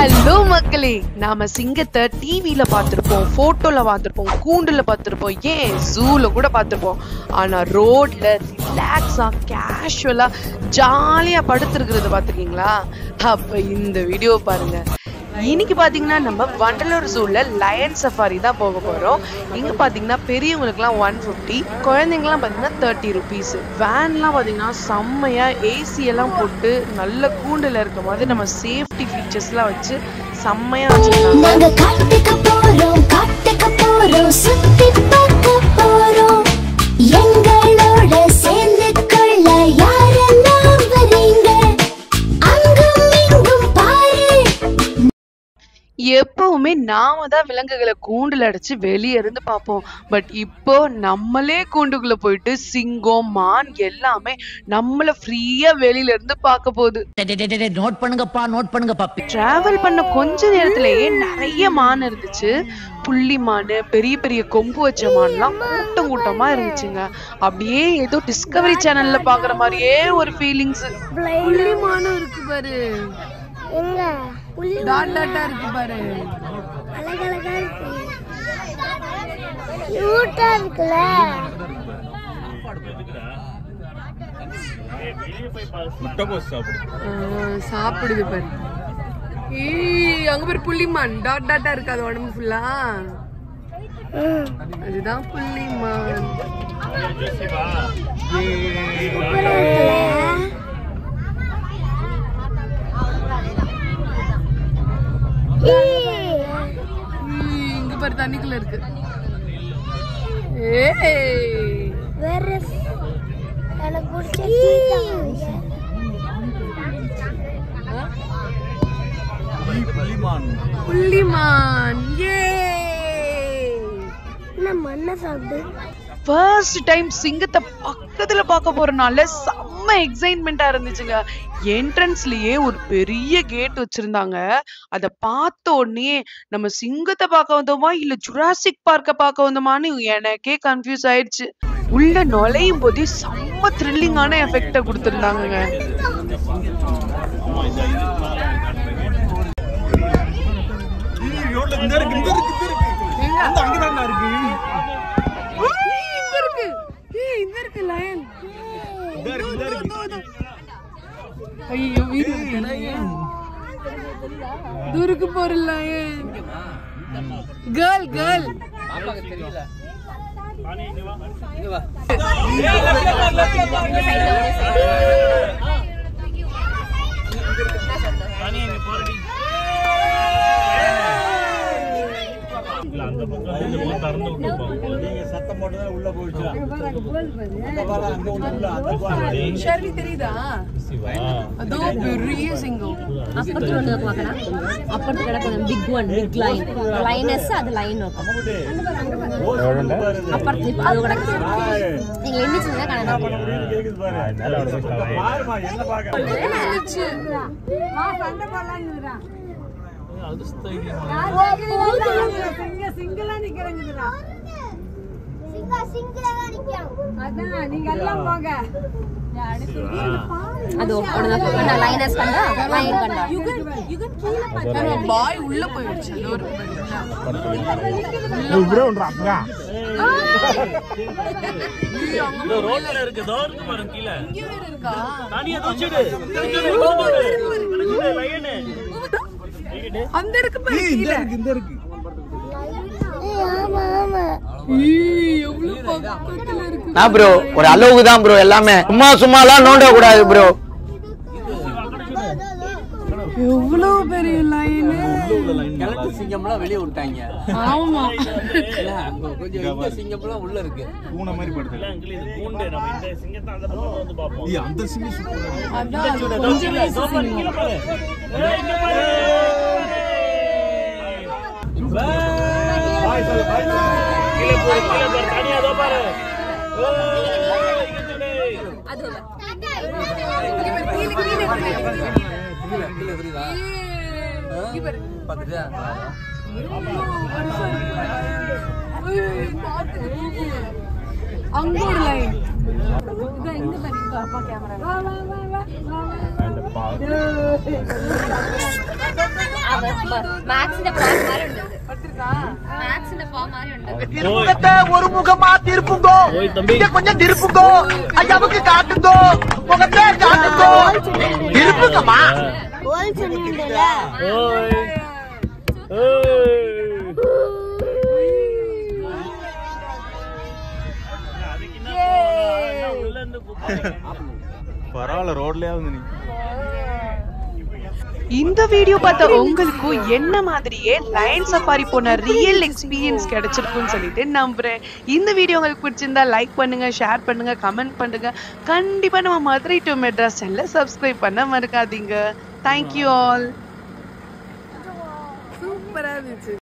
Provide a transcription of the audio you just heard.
Hello மக்களே, நாம சிங்கத்தை டிவில பார்த்திருப்போம், போட்டோல பார்த்திருப்போம், கூண்டுல பார்த்திருப்போம், ஏன் ஜூல கூட பார்த்திருப்போம். ஆனா ரோட்ல ரிலாக்ஸா கேஷுவலா ஜாலியா படுத்திருக்கிறது பார்த்திருக்கீங்களா? அப்ப இந்த வீடியோ பாருங்க. இன்னைக்கு பாத்தீங்கன்னா நம்ம வண்டலூர் ஜூல லயன் சஃபாரி தான் போக போறோம். இங்க பாத்தீங்கன்னா பெரியவங்களுக்குலாம் 150, குழந்தைங்கலாம் பாத்தீங்கன்னா 30 rupees. வேன்லாம் பாத்தீங்கன்னா செம்மையா ஏசி எல்லாம் போட்டு நல்ல கூண்டுல இருக்க மாதிரி நம்ம சேஃப்டி ஃபீச்சர்ஸ்லாம் வச்சு செம்மையா வச்சிருக்காங்க. எப்பவுமே நாம தான் விலங்குகளை கூண்டுல அடைச்சு வெளியே இருந்து பார்ப்போம். பட் இப்போ நம்மளே கூண்டுக்குள்ள போயிட்டு சிங்கம், மான் எல்லாமே நம்மள ஃப்ரீயா வெளியில இருந்து பார்க்க போகுது. நோட் பண்ணுங்கப்பா. டிராவல் பண்ண கொஞ்ச நேரத்திலேயே நிறைய மான் இருந்துச்சு. புள்ளி மான், பெரிய பெரிய கொம்பு வச்ச மான்லாம் கூட்டம் கூட்டமா இருந்துச்சுங்க. அப்படியே ஏதோ டிஸ்கவரி சேனல்ல பாக்குற மாதிரியே ஒரு ஃபீலிங்ஸ். புள்ளி மானும் இருக்கு பாரு, எங்க டாட் டாட்டா இருக்கு பாரு, அழகழகா இருக்கு, கியூட்டா இருக்குல. சாப்பிடுது பாரு. ஏய், அங்க பாரு புள்ளிமான், டாட் டாட்டா இருக்கு, அது உடம்பு ஃபுல்லா. அதுதான் புள்ளிமான். இங்க பாரு தண்ணிக்குள்ள இருக்கு. வேற எனக்கு பிடிச்ச புள்ளிமான். மண்ணை சாப்பிடு. ஃபர்ஸ்ட் டைம் சிங்கத்தை பக்கத்துல பார்க்க போறனால செம்ம எக்ஸைட்மெண்டா இருந்துச்சுங்க. என்ட்ரன்ஸ்லயே ஒரு பெரிய கேட் வச்சிருந்தாங்க. அத பார்த்த உடனே நம்ம சிங்கத்தை பார்க்க வந்தோமா இல்ல ஜுராசிக் பார்க்க பார்க்க வந்தோமான்னு எனக்கே கன்ஃபியூஸ் ஆயிடுச்சு. உள்ள நுழையும் போதே செம்ம த்ரில்லிங்கான எஃபெக்ட கொடுத்திருந்தாங்க. ஐயோ, தூருக்கு போற லயன். கேர்ள் கேர்ள் தெரியுதா? அதோ பெரிய சிங்கம். அப்படி கிடக்கும் பிக் ஒன், பிக் லைன், லைனஸ் அது லைன் இருக்கும். அப்படி அது கிடக்கு. நீங்க எண்ணிச்சீங்கன்னா கணக்கு அது லைனஸ் கண்டா லைன் கண்டா பாய் உள்ள போயிடுச்சு. அந்த இருக்கு பாரு, இந்த இருக்கு. ப்ரோ ஒரு அளவுக்கு தான் ப்ரோ, எல்லாமே சும்மாலாம் நோண்ட கூடாது ப்ரோ. எவ்வளவு பெரிய லைன். சிங்கம்லாம் வெளியே விட்டாங்க. ஆமா, கொஞ்சம் சிங்கம்லாம் உள்ள இருக்கு. பூனை மாதிரி படுது. பூண்டை நம்ம இந்த சிங்கத்தை அந்த பக்கம் வந்து பாப்போம். அந்த சிங்கம் சூப்பரா இருக்கு. அதான் கொஞ்சம் சிங்கம். பாய் சொல்லு, பாய் சொல்லு. கீழே போடு தனியா அதோ பாரு. அது கீழே தெரியுதா? பாத்துட்டியா? அங்க ஒரு லைன். മാത്സിന്റെ ഫോം മാറി ഉണ്ട് മാത്സിന്റെ ഫോം മാറി ഉണ്ട് திருமுகத்தை ஒரு முகமா திருப்புங்கோ இங்க கொஞ்சம் திருப்புங்கோ ஐயாவுக்கு காட்டுங்கோ முகத்தை காட்டுங்கோ திருப்புங்கம்மா ஓல் சொன்னீங்கல்ல ஓய் ஓய் அதுக்கு என்ன உள்ள இருந்து பரவாயில்ல ரோட்லயே வந்து நீ இந்த வீடியோ பார்த்த உங்களுக்கும் என்ன மாதிரியே லைன் சஃபாரி போன ரியல் எக்ஸ்பீரியன்ஸ் கிடைச்சிருக்கும்னு சொல்லிட்டு நம்புறேன். இந்த வீடியோ உங்களுக்கு பிடிச்சிருந்தா லைக் பண்ணுங்க, ஷேர் பண்ணுங்க, கமெண்ட் பண்ணுங்க. கண்டிப்பா நம்ம மதுரை டு மெட்ராஸ் சேனலை சப்ஸ்கிரைப் பண்ண மறக்காதீங்க. Thank you all. சூப்பரா இருந்துச்சு.